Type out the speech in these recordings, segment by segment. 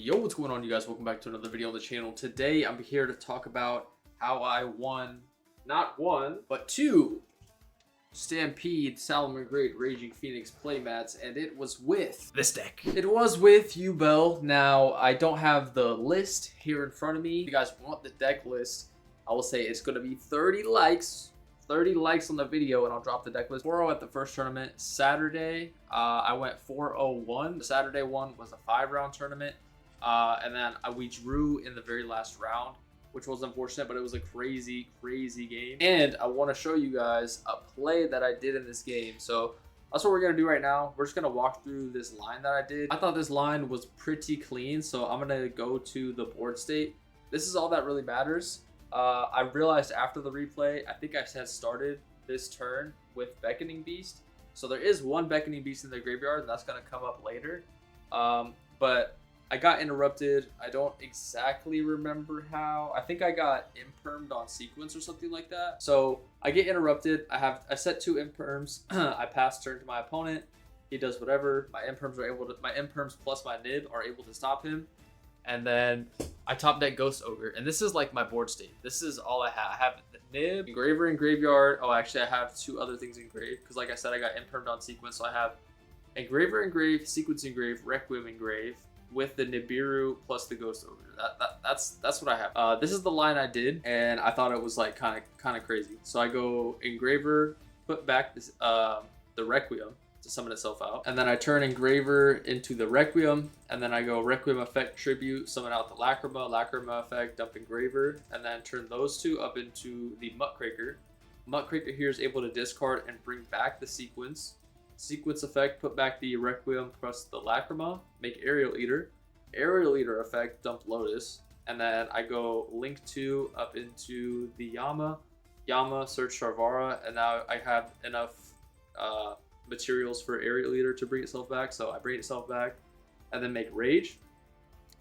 Yo, what's going on, you guys? Welcome back to another video on the channel. Today I'm here to talk about how I won, not one, but two Stampede Salomon Great Raging Phoenix Playmats, and it was with this deck. It was with Ubell. Now, I don't have the list here in front of me. If you guys want the deck list, I will say it's going to be 30 likes. 30 likes on the video and I'll drop the deck list. 4-0 at the first tournament. Saturday, I went 4-0-1. The Saturday one was a 5-round tournament. And then we drew in the very last round, which was unfortunate, but it was a crazy game. And I want to show you guys a play that I did in this game. So that's what we're going to do right now. We're just going to walk through this line that I did. I thought this line was pretty clean, so I'm going to go to the board state. This is all that really matters. I realized after the replay, I think I had started this turn with Beckoning Beast. So there is one Beckoning Beast in the graveyard, and that's going to come up later. But I got interrupted. I don't exactly remember how. I think I got impermed on sequence or something like that. So I get interrupted. I set 2 imperms. I pass turn to my opponent. He does whatever. My imperms plus my nib are able to stop him. And then I top deck Ghost Ogre, and this is like my board state. This is all I have. I have nib, engraver, and graveyard. Oh, actually I have 2 other things engraved because, like I said, I got impermed on sequence. So I have engraver engrave, sequence engrave, requiem engrave with the Nibiru plus the Ghost Ogre. That's what I have. This is the line I did, and I thought it was like kind of crazy. So I go engraver, put back this the requiem to summon itself out, and then I turn engraver into the requiem, and then I go requiem effect tribute, summon out the lacrima effect, dump engraver, and then turn those 2 up into the muckraker. Muckraker here is able to discard and bring back the sequence effect, put back the requiem plus the lacrima, make aerial eater effect, dump lotus, and then I go link 2 up into the Yama, search Sharvara, and now I have enough materials for aerial eater to bring itself back, so I bring itself back, and then make rage.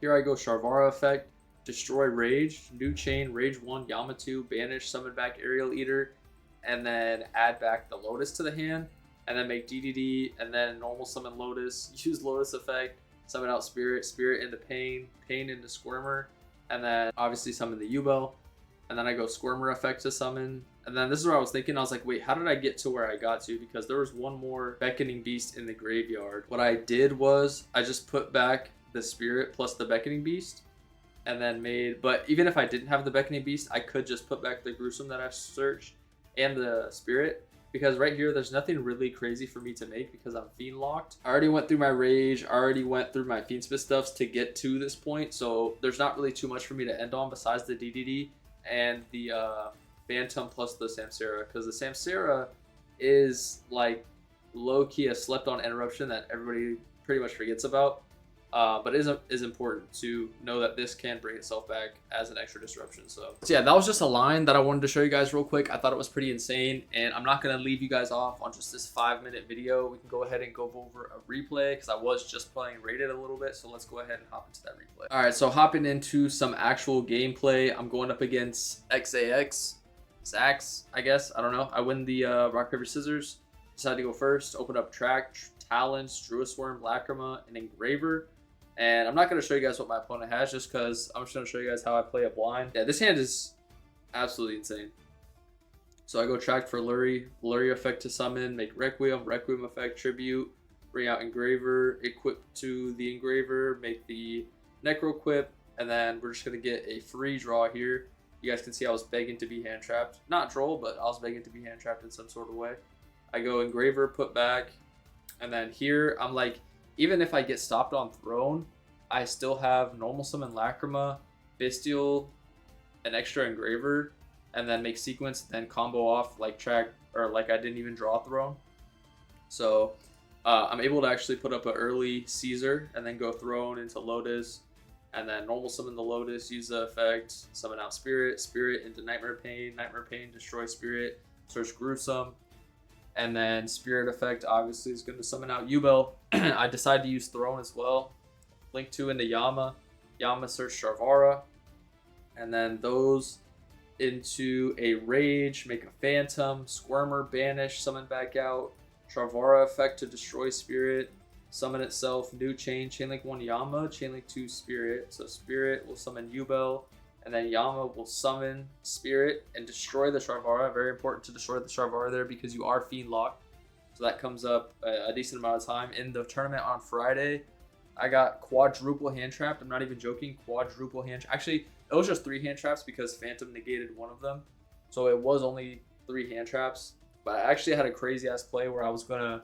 Here I go Sharvara effect, destroy rage, new chain, rage 1, Yama 2, banish, summon back aerial eater, and then add back the lotus to the hand, and then make DDD, and then normal summon lotus, use lotus effect, summon out spirit into pain into squirmer, and then obviously summon the Ubell, and then I go squirmer effect to summon. And then this is where I was thinking, I was like, wait, how did I get to where I got to? Because there was one more Beckoning Beast in the graveyard. What I did was I just put back the Spirit plus the Beckoning Beast, and then but even if I didn't have the Beckoning Beast, I could just put back the Gruesome that I searched and the Spirit, because right here there's nothing really crazy for me to make because I'm Fiend locked. I already went through my Rage, I already went through my Fiend Spit stuffs to get to this point, so there's not really too much for me to end on besides the DDD and the Phantom plus the Samsara, because the Samsara is like low-key a slept-on interruption that everybody pretty much forgets about, but it is important to know that this can bring itself back as an extra disruption. So yeah, that was just a line that I wanted to show you guys real quick. I thought it was pretty insane, and I'm not going to leave you guys off on just this 5-minute video. We can go ahead and go over a replay because I was just playing rated a little bit, so let's go ahead and hop into that replay. All right, so hopping into some actual gameplay, I'm going up against Zax, I guess. I don't know. I win the rock, paper, scissors. Decided to go first. Open up track, Talons, Druisworm, Lacrima, and Engraver. And I'm not going to show you guys what my opponent has just because I'm just going to show you guys how I play a blind. Yeah, this hand is absolutely insane. So I go track for Lurie effect to summon, make Requiem effect, tribute, bring out Engraver, equip to the Engraver, make the Necro equip, and then we're just going to get a free draw here. You guys can see I was begging to be hand trapped. Not troll, but I was begging to be hand trapped in some sort of way. I go engraver, put back, and then here I'm like, even if I get stopped on throne, I still have normal summon Lacrima, Bestial, an extra engraver, and then make sequence, then combo off like track, or like I didn't even draw throne. So I'm able to actually put up an early Caesar and then go throne into Lotus. And then normal summon the Lotus, use the effect, summon out Spirit into Nightmare Pain, destroy Spirit, search Gruesome, and then Spirit effect obviously is going to summon out Ubell. I decided to use Throne as well. Link 2 into Yama, search Sharvara, and then those into a Rage, make a Phantom, Squirmer, banish, summon back out, Sharvara effect to destroy Spirit, summon itself, new chainlink 1 Yama, chainlink 2 Spirit. So Spirit will summon Ubell, and then Yama will summon Spirit and destroy the Sharvara. Very important to destroy the Sharvara there because you are Fiend locked. So that comes up a decent amount of time. In the tournament on Friday, I got quadruple hand trapped. I'm not even joking. Quadruple hand. Actually, it was just 3 hand traps because Phantom negated one of them. So it was only 3 hand traps. But I actually had a crazy ass play where I was gonna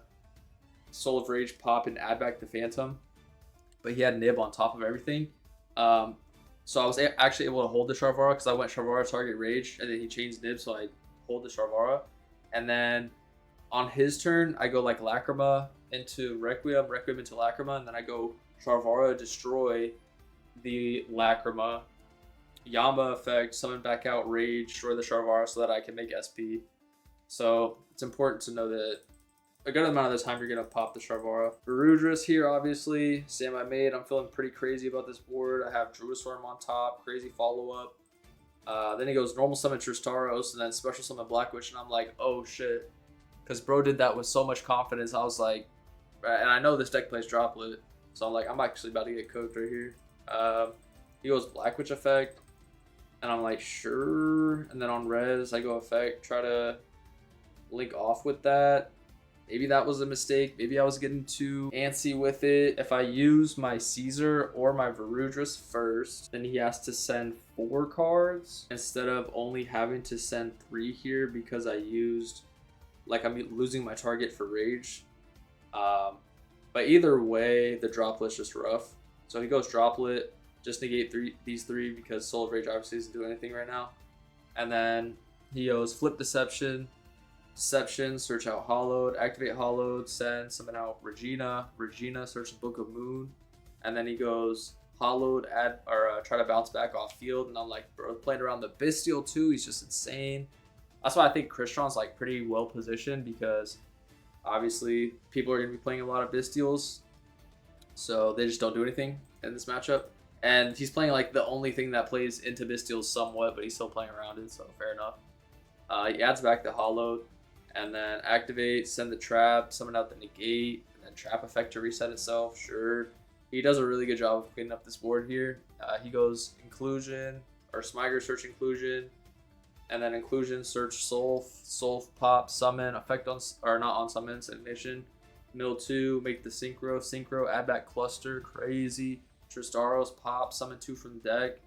Soul of Rage pop and add back the Phantom, but he had Nib on top of everything. So I was actually able to hold the Sharvara because I went Sharvara target Rage, and then he changed Nib, so I hold the Sharvara. And then on his turn, I go like Lacrima into Requiem, Requiem into Lacrima, and then I go Sharvara, destroy the Lacrima, Yama effect, summon back out Rage, destroy the Sharvara so that I can make SP. So it's important to know that a good amount of the time you're going to pop the Sharvara. Varudras here, obviously. Sam I made. I'm feeling pretty crazy about this board. I have Druisworm on top. Crazy follow-up. Then he goes normal summon Tristaros and then special summon Black Witch. And I'm like, oh shit. Because bro did that with so much confidence. I was like, and I know this deck plays Droplet. So I'm like, I'm actually about to get cooked right here. He goes Black Witch effect. And I'm like, sure. And then on res, I go effect. Try to link off with that. Maybe that was a mistake. Maybe I was getting too antsy with it. If I use my Caesar or my Varudras first, then he has to send 4 cards instead of only having to send 3 here because I used, like, I'm losing my target for Rage. But either way, the Droplet's just rough. So he goes Droplet, just negate these 3 because Soul of Rage obviously doesn't do anything right now. And then he goes Flip Deception, search out Hollowed, activate Hollowed, send, summon out Regina, search the Book of Moon, and then he goes Hollowed, add, or try to bounce back off field, and I'm like, bro, playing around the Bestial too, he's just insane. That's why I think Crystron's like pretty well positioned because obviously people are going to be playing a lot of Bestials, so they just don't do anything in this matchup. And he's playing like the only thing that plays into Bestials somewhat, but he's still playing around it, so fair enough. He adds back the Hollowed, and then activate, send the trap, summon out the negate, and then trap effect to reset itself. Sure. He does a really good job of cleaning up this board here. He goes Inclusion, or Smiger search Inclusion, and then Inclusion search Solf pop, summon, effect on, or not on summons, ignition, mill 2, make the synchro, add back cluster, crazy, Tristaros pop, summon 2 from deck.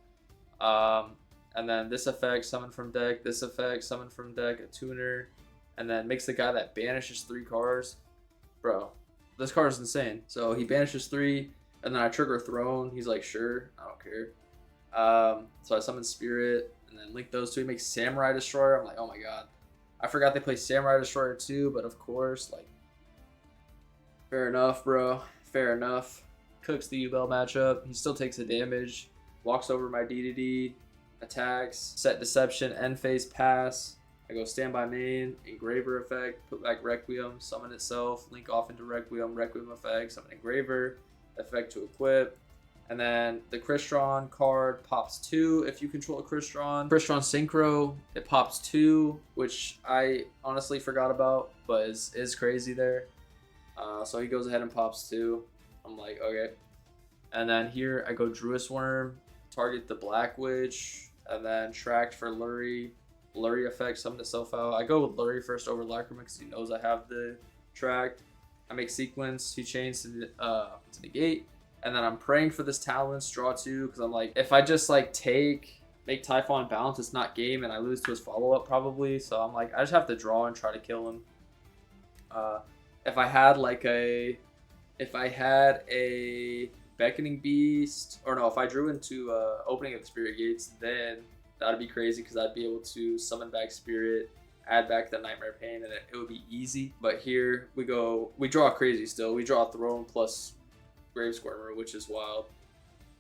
And then this effect, summon from deck, this effect, summon from deck, a tuner, and then makes the guy that banishes 3 cards. Bro, this card is insane. So he banishes 3, and then I trigger Throne. He's like, sure, I don't care. So I summon Spirit, and then link those 2. He makes Samurai Destroyer. I'm like, oh my god. I forgot they play Samurai Destroyer too, but of course, like, fair enough, bro. Fair enough. Cooks the Ubell matchup. He still takes the damage. Walks over my DDD. Attacks. Set Deception. End phase pass. I go Standby Main. Engraver effect. Put back Requiem. Summon itself. Link off into Requiem. Requiem effect. Summon Engraver. Effect to equip. And then the Crystron card pops 2 if you control a Crystron. Crystron Synchro, it pops 2, which I honestly forgot about, but is crazy there. So he goes ahead and pops 2. I'm like, okay. And then here I go Druisworm, target the Black Witch, and then Tract for Lurie. Lurie effect, summon itself out. I go with Lurie first over Lacrima because he knows I have the Tract. I make Sequence, he chains to negate. And then I'm praying for this Talons, draw 2, because I'm like, if I just like make Typhon bounce, it's not game, and I lose to his follow-up probably. So I'm like, I just have to draw and try to kill him. If I had a Beckoning Beast, or no, if I drew into Opening of the Spirit Gates, then that'd be crazy because I'd be able to summon back Spirit, add back the Nightmare Pain, and it would be easy. But here we draw crazy still. We draw Throne plus Grave Squirmer, which is wild.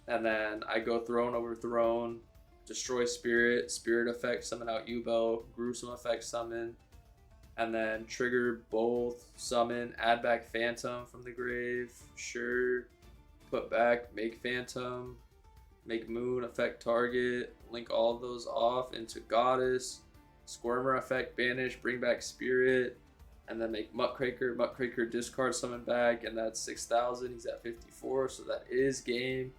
And then I go Throne over Throne, destroy Spirit effect, summon out Ubell, Gruesome effect, summon, and then trigger both, summon, add back Phantom from the grave, sure, put back, make Phantom, make Moon, effect target, link all of those off into Goddess, Squirmer effect, banish, bring back Spirit, and then make Muckraker. Muckraker discard summon back, and that's 6,000. He's at 54, so that is game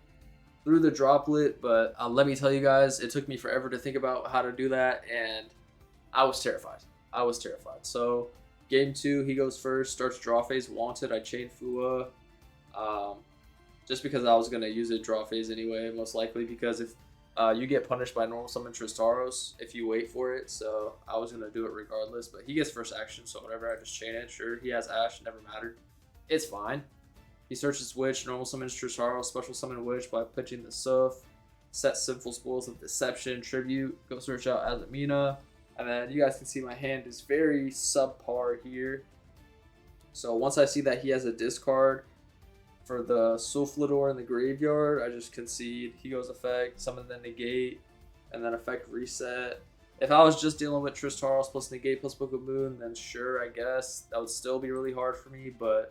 through the droplet. But let me tell you guys, it took me forever to think about how to do that, and I was terrified. I was terrified. So game 2, he goes first, starts draw phase, wanted. I chain Fua, just because I was gonna use it draw phase anyway, most likely, because if you get punished by normal summon Tristaros if you wait for it, so I was gonna do it regardless. But he gets first action, so whatever, I just chain it. Sure, he has Ash, never mattered. It's fine. He searches Witch, normal summons Tristaros, special summon Witch by pitching the Suf, set Sinful Spoils of Deception, Tribute, go search out Azamina, and then you guys can see my hand is very subpar here. So once I see that he has a discard for the Sulflador in the graveyard, I just concede. He goes effect, summon the negate, and then effect reset. If I was just dealing with Tristaros plus negate plus Book of Moon, then sure, I guess that would still be really hard for me. But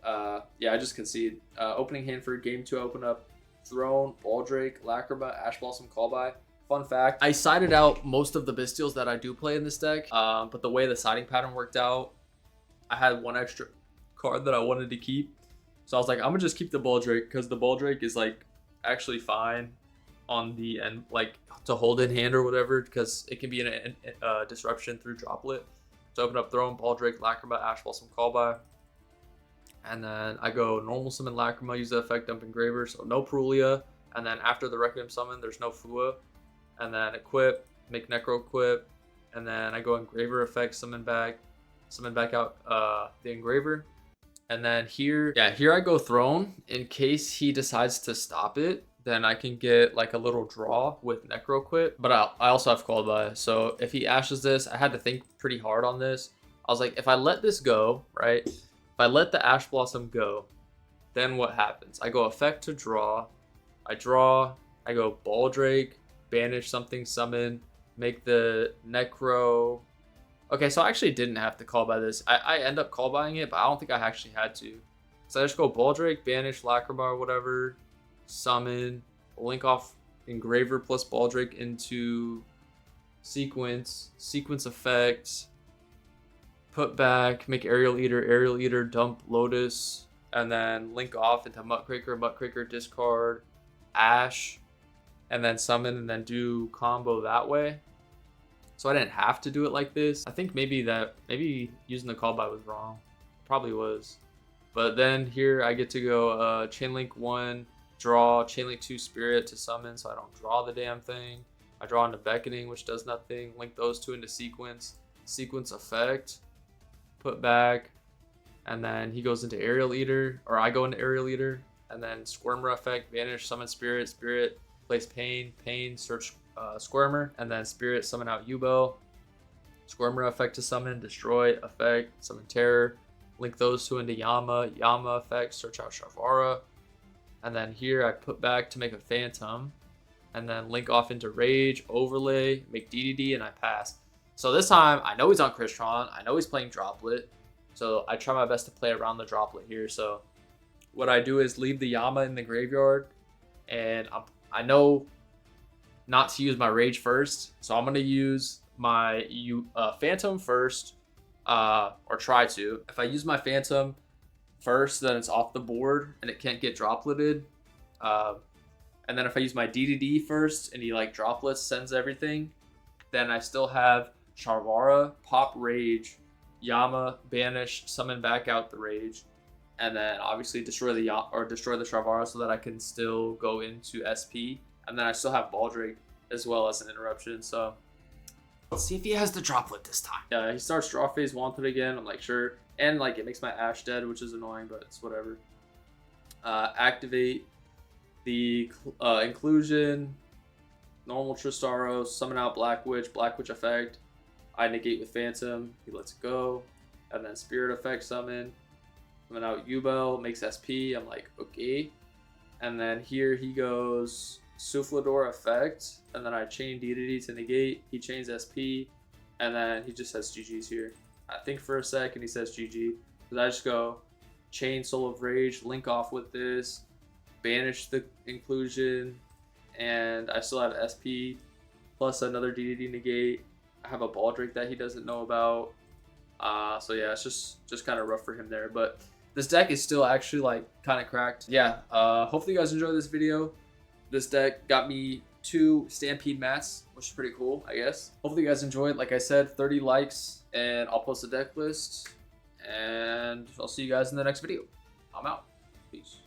yeah, I just concede. Opening hand for game 2, I open up Throne, Baldrake, Lacrima, Ash Blossom, Callby. Fun fact, I sided out most of the Bystials that I do play in this deck, but the way the siding pattern worked out, I had one extra card that I wanted to keep. So I was like, I'm gonna just keep the Baldrake, because the Baldrake is like actually fine on the end, like to hold in hand or whatever, because it can be a disruption through droplet. So open up Throne, Baldrake, Lacrima, Ash Blossom, Callby. And then I go normal summon Lacrima, use the effect, dump Engraver, so no Perulia. And then after the Requiem summon, there's no Fua. And then equip, make Necro equip. And then I go Engraver effect, summon back out the Engraver. And then here I go Throne. In case he decides to stop it, then I can get like a little draw with Necro Quit. But I also have Callby. So if he ashes this, I had to think pretty hard on this. I was like, if I let this go, right? If I let the Ash Blossom go, then what happens? I go effect to draw. I draw. I go Baldrake, banish something, summon, make the Necro. Okay, so I actually didn't have to call by this. I end up call buying it, but I don't think I actually had to. So I just go Baldrake, banish Lacrima or whatever, summon, link off Engraver plus Baldrake into sequence effect, put back, make Aerial Eater, dump Lotus, and then link off into Muckraker, discard, Ash, and then summon, and then do combo that way. So I didn't have to do it like this. I think maybe using the call by was wrong. Probably was. But then here I get to go Chainlink 1, draw, Chainlink 2 Spirit to summon, so I don't draw the damn thing. I draw into Beckoning, which does nothing. Link those two into sequence effect, put back, and then he goes into Aerial Eater, or I go into Aerial Eater, and then Squirmer effect, banish, summon Spirit, place Pain, search Squirmer, and then Spirit, summon out Ubell. Squirmer effect to summon, destroy effect, summon Terror. Link those two into Yama effect, search out Shavara. And then here I put back to make a Phantom, and then link off into Rage, overlay, make DDD, and I pass. So this time, I know he's on Crystron, I know he's playing Droplet, so I try my best to play around the Droplet here. So what I do is leave the Yama in the graveyard, and I know not to use my Rage first, so I'm going to use my Phantom first, or try to. If I use my Phantom first, then it's off the board and it can't get dropleted. And then if I use my DDD first and he like droplets, sends everything, then I still have Shavara, pop Rage, Yama, banish, summon back out the Rage, and then obviously destroy the Shavara so that I can still go into SP. And then I still have Baldrake as well as an interruption. So let's see if he has the droplet this time. Yeah, he starts draw phase, wanted again. I'm like, sure. And like it makes my Ash dead, which is annoying, but it's whatever. Activate the inclusion, normal Tristaros, summon out Black Witch effect. I negate with Phantom, he lets it go. And then Spirit effect summon out Ubell, makes SP. I'm like, okay. And then here he goes Sulflador effect, and then I chain DDD to negate. He chains SP, and then he just says GG's here. I think for a second he says GG, because I just go chain Soul of Rage, link off with this, banish the inclusion, and I still have SP plus another DDD negate. I have a Baldrake that he doesn't know about. So yeah, it's just kind of rough for him there. But this deck is still actually like kind of cracked. Yeah. Hopefully you guys enjoyed this video. This deck got me 2 Stampede mats, which is pretty cool, I guess. Hopefully you guys enjoyed. Like I said, 30 likes, and I'll post a deck list. And I'll see you guys in the next video. I'm out. Peace.